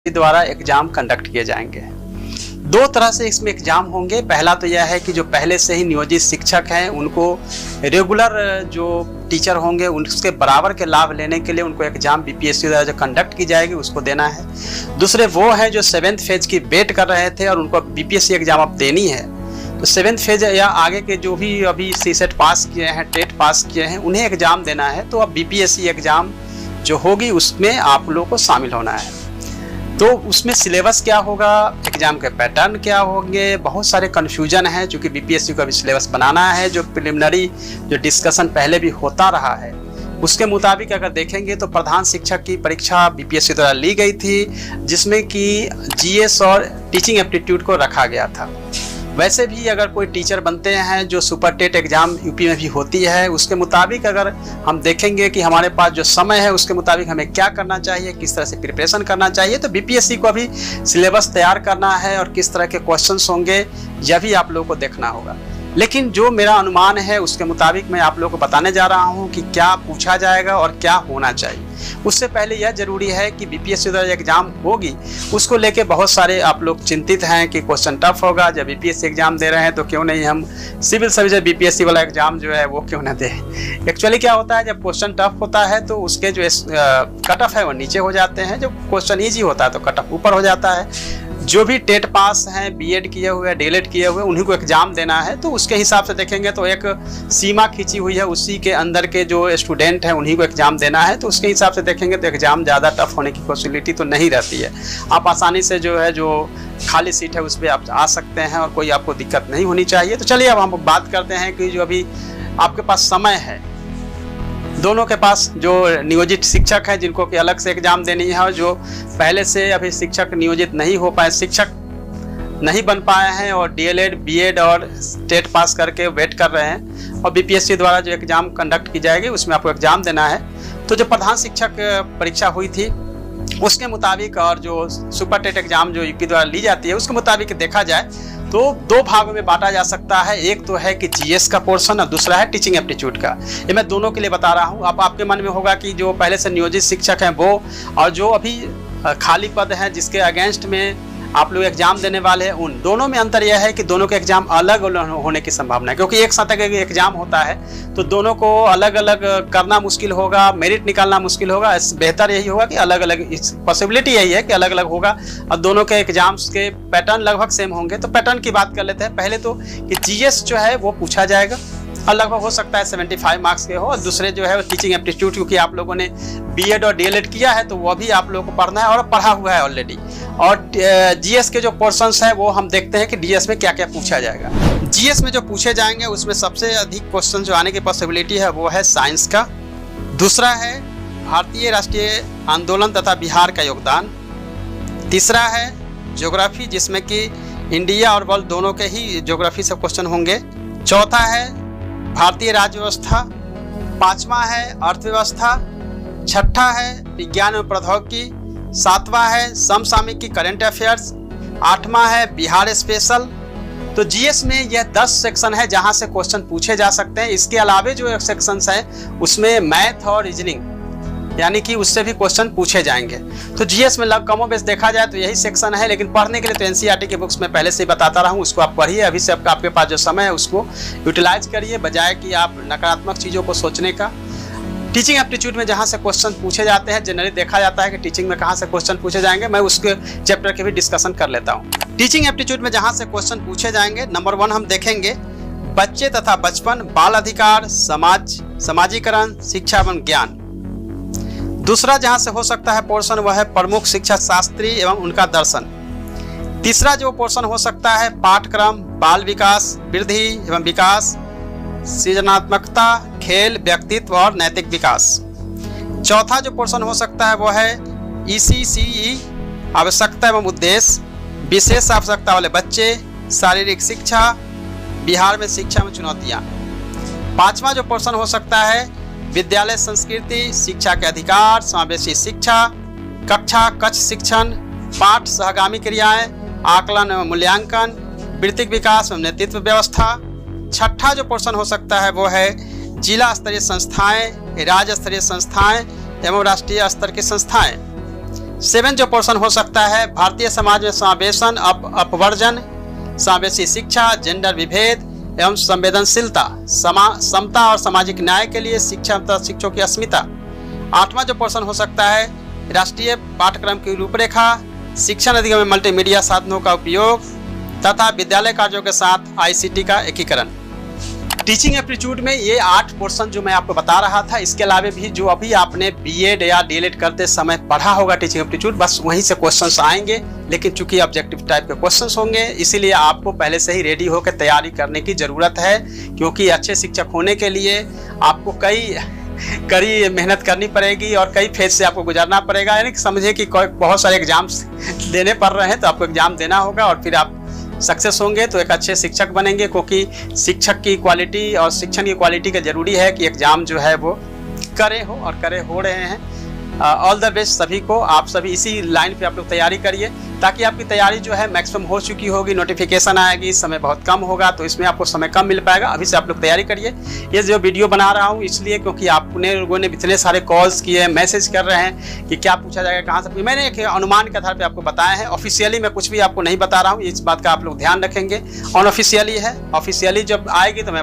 द्वारा exam conduct किए जाएंगे। दो तरह से इसमें एग्जाम होंगे। पहला तो यह है कि जो पहले से ही नियोजित शिक्षक हैं उनको रेगुलर जो टीचर होंगे उसके बराबर के लाभ लेने के लिए उनको एग्जाम बीपीएससी द्वारा जो कंडक्ट की जाएगी उसको देना है। दूसरे वो हैं जो 7th फेज की वेट कर रहे थे और उनको बीपीएससी एग्जाम अब देनी है, तो 7th फेज या आगे के जो भी अभी सीसेट पास किए हैं, टेट पास किए हैं, उन्हें एग्जाम देना है। तो अब बीपीएससी एग्जाम जो होगी उसमें आप लोगों को शामिल होना है। तो उसमें सिलेबस क्या होगा, एग्जाम के पैटर्न क्या होंगे, बहुत सारे कन्फ्यूजन है क्योंकि बीपीएससी को अभी सिलेबस बनाना है। जो प्रिलिमिनरी जो डिस्कशन पहले भी होता रहा है उसके मुताबिक अगर देखेंगे तो प्रधान शिक्षक की परीक्षा बीपीएससी द्वारा ली गई थी, जिसमें कि जीएस और टीचिंग एप्टीट्यूड को रखा गया था। वैसे भी अगर कोई टीचर बनते हैं जो सुपर टेट एग्जाम यूपी में भी होती है, उसके मुताबिक अगर हम देखेंगे कि हमारे पास जो समय है उसके मुताबिक हमें क्या करना चाहिए, किस तरह से प्रिपरेशन करना चाहिए, तो बीपीएससी को अभी सिलेबस तैयार करना है और किस तरह के क्वेश्चंस होंगे यह भी आप लोगों को देखना होगा। लेकिन जो मेरा अनुमान है उसके मुताबिक मैं आप लोगों को बताने जा रहा हूं कि क्या पूछा जाएगा और क्या होना चाहिए। उससे पहले यह जरूरी है कि बीपीएससी द्वारा एग्जाम होगी उसको लेके बहुत सारे आप लोग चिंतित हैं कि क्वेश्चन टफ होगा। जब बीपीएससी एग्जाम दे रहे हैं तो क्यों नहीं हम सिविल सर्विस बीपीएससी वाला एग्जाम जो है वो क्यों ना दें। एक्चुअली क्या होता है, जब क्वेश्चन टफ होता है तो उसके जो कट ऑफ है वो नीचे हो जाते हैं, जब क्वेश्चन ईजी होता है तो कट ऑफ ऊपर हो जाता है। जो भी टेट पास हैं, बीएड किए हुए, डीएलएड किए हुए, उन्हीं को एग्जाम देना है। तो उसके हिसाब से देखेंगे तो एक सीमा खींची हुई है, उसी के अंदर के जो स्टूडेंट हैं उन्हीं को एग्जाम देना है। तो उसके हिसाब से देखेंगे तो एग्जाम ज़्यादा टफ होने की पॉसिबिलिटी तो नहीं रहती है। आप आसानी से जो है जो खाली सीट है उस पर आप आ सकते हैं और कोई आपको दिक्कत नहीं होनी चाहिए। तो चलिए अब हम बात करते हैं कि जो अभी आपके पास समय है, दोनों के पास जो नियोजित शिक्षक हैं जिनको कि अलग से एग्जाम देनी है और जो पहले से अभी शिक्षक नियोजित नहीं हो पाए, शिक्षक नहीं बन पाए हैं और डीएलएड, बीएड और टेट पास करके वेट कर रहे हैं और बीपीएससी द्वारा जो एग्जाम कंडक्ट की जाएगी उसमें आपको एग्जाम देना है। तो जो प्रधान शिक्षक परीक्षा हुई थी उसके मुताबिक और जो सुपर टेट एग्जाम जो यूपी द्वारा ली जाती है उसके मुताबिक देखा जाए तो दो भागों में बांटा जा सकता है। एक तो है कि जीएस का पोर्शन और दूसरा है टीचिंग एप्टीट्यूड का। ये मैं दोनों के लिए बता रहा हूँ। अब आपके मन में होगा कि जो पहले से नियोजित शिक्षक हैं वो और जो अभी खाली पद हैं जिसके अगेंस्ट में आप लोग एग्जाम देने वाले हैं, उन दोनों में अंतर यह है कि दोनों के एग्जाम अलग होने की संभावना है, क्योंकि एक साथ अगर एग्जाम होता है तो दोनों को अलग अलग करना मुश्किल होगा, मेरिट निकालना मुश्किल होगा। बेहतर यही होगा कि अलग अलग, पॉसिबिलिटी यही है कि अलग अलग होगा और दोनों के एग्जाम्स के पैटर्न लगभग सेम होंगे। तो पैटर्न की बात कर लेते हैं पहले तो कि जीएस जो है वो पूछा जाएगा और लगभग हो सकता है 75 मार्क्स के हो, और दूसरे जो है टीचिंग एप्टीट्यूड, क्योंकि आप लोगों ने बीएड और डीएलएड किया है तो वो भी आप लोगों को पढ़ना है और पढ़ा हुआ है ऑलरेडी। और जीएस के जो पोर्शंस हैं वो हम देखते हैं कि डीएस में क्या क्या पूछा जाएगा। जीएस में जो पूछे जाएंगे उसमें सबसे अधिक क्वेश्चन जो आने की पॉसिबिलिटी है वो है साइंस का, दूसरा है भारतीय राष्ट्रीय आंदोलन तथा बिहार का योगदान, तीसरा है ज्योग्राफी जिसमें कि इंडिया और वर्ल्ड दोनों के ही ज्योग्राफी से क्वेश्चन होंगे, चौथा है भारतीय राज्य व्यवस्था, पांचवा है अर्थव्यवस्था, छठा है विज्ञान एवं प्रौद्योगिकी, सातवां है समसामयिक करंट अफेयर्स, आठवां है बिहार स्पेशल। तो जीएस में यह 10 सेक्शन है जहां से क्वेश्चन पूछे जा सकते हैं। इसके अलावे जो सेक्शंस हैं उसमें मैथ और रीजनिंग यानी कि उससे भी क्वेश्चन पूछे जाएंगे। तो जीएस में कमो बेस देखा जाए तो यही सेक्शन है, लेकिन पढ़ने के लिए तो एनसीईआरटी की बुक्स में पहले से ही बताता रहा हूँ, उसको आप पढ़िए। अभी से आपके पास जो समय है उसको यूटिलाइज करिए बजाय कि आप नकारात्मक चीज़ों को सोचने का। टीचिंग एप्टीट्यूड में जहाँ से क्वेश्चन पूछे जाते हैं, जनरली देखा जाता है कि टीचिंग में कहाँ से क्वेश्चन पूछे जाएंगे, मैं उसके चैप्टर के भी डिस्कशन कर लेता हूँ। टीचिंग एप्टीट्यूड में जहाँ से क्वेश्चन पूछे जाएंगे, नंबर 1 हम देखेंगे बच्चे तथा बचपन, बाल अधिकार, समाजीकरण, शिक्षा एवं ज्ञान। दूसरा जहां से हो सकता है पोर्शन वह है प्रमुख शिक्षा शास्त्री एवं उनका दर्शन। तीसरा जो पोर्शन हो सकता है पाठ्यक्रम, बाल विकास, वृद्धि एवं विकास, सृजनात्मकता, खेल, व्यक्तित्व और नैतिक विकास। चौथा जो पोर्शन हो सकता है वह है ईसीसीई आवश्यकता एवं उद्देश्य, विशेष आवश्यकता वाले बच्चे, शारीरिक शिक्षा, बिहार में शिक्षा में चुनौतियां। पांचवा जो पोर्शन हो सकता है विद्यालय संस्कृति, शिक्षा के अधिकार, समावेशी शिक्षा, कक्षा कक्ष शिक्षण, पाठ सहगामी क्रियाएं, आकलन एवं मूल्यांकन, वृत्तिक विकास एवं नेतृत्व व्यवस्था। छठा जो पोर्शन हो सकता है वो है जिला स्तरीय संस्थाएं, राज्य स्तरीय संस्थाएं एवं राष्ट्रीय स्तर की संस्थाएं। 7 जो पोर्शन हो सकता है, भारतीय समाज में समावेशन, अपवर्जन, समावेशी शिक्षा, जेंडर विभेद एवं संवेदनशीलता, समता और सामाजिक न्याय के लिए शिक्षा तथा शिक्षकों की अस्मिता। 8वां जो पोर्शन हो सकता है, राष्ट्रीय पाठ्यक्रम की रूपरेखा, शिक्षण अधिगम में मल्टीमीडिया साधनों का उपयोग तथा विद्यालय कार्यों के साथ ICT का एकीकरण। टीचिंग एप्टीट्यूड में ये 8 पोर्शन जो मैं आपको बता रहा था, इसके अलावा भी जो अभी आपने B.Ed या D.Led करते समय पढ़ा होगा टीचिंग एप्टीट्यूड, बस वहीं से क्वेश्चंस आएंगे, लेकिन चूंकि ऑब्जेक्टिव टाइप के क्वेश्चंस होंगे, इसीलिए आपको पहले से ही रेडी होकर तैयारी करने की ज़रूरत है, क्योंकि अच्छे शिक्षक होने के लिए आपको कड़ी मेहनत करनी पड़ेगी और कई फेज से आपको गुजरना पड़ेगा। यानी कि समझिए कि बहुत सारे एग्जाम्स देने पड़ रहे हैं, तो आपको एग्जाम देना होगा और फिर आप सक्सेस होंगे तो एक अच्छे शिक्षक बनेंगे, क्योंकि शिक्षक की क्वालिटी और शिक्षण की क्वालिटी का जरूरी है कि एग्जाम जो है वो करे हो रहे हैं। ऑल द बेस्ट सभी को। आप सभी इसी लाइन पे आप लोग तैयारी करिए, ताकि आपकी तैयारी जो है मैक्सिमम हो चुकी होगी, नोटिफिकेशन आएगी, समय बहुत कम होगा, तो इसमें आपको समय कम मिल पाएगा। अभी से आप लोग तैयारी करिए। ये जो वीडियो बना रहा हूँ इसलिए क्योंकि आपने लोगों ने इतने सारे कॉल्स किए, मैसेज कर रहे हैं कि क्या पूछा जाएगा, कहाँ से। मैंने एक अनुमान के आधार पर आपको बताया है, ऑफिशियली मैं कुछ भी आपको नहीं बता रहा हूँ, इस बात का आप लोग ध्यान रखेंगे। अनऑफिशियली है, ऑफिशियली जब आएगी तो मैं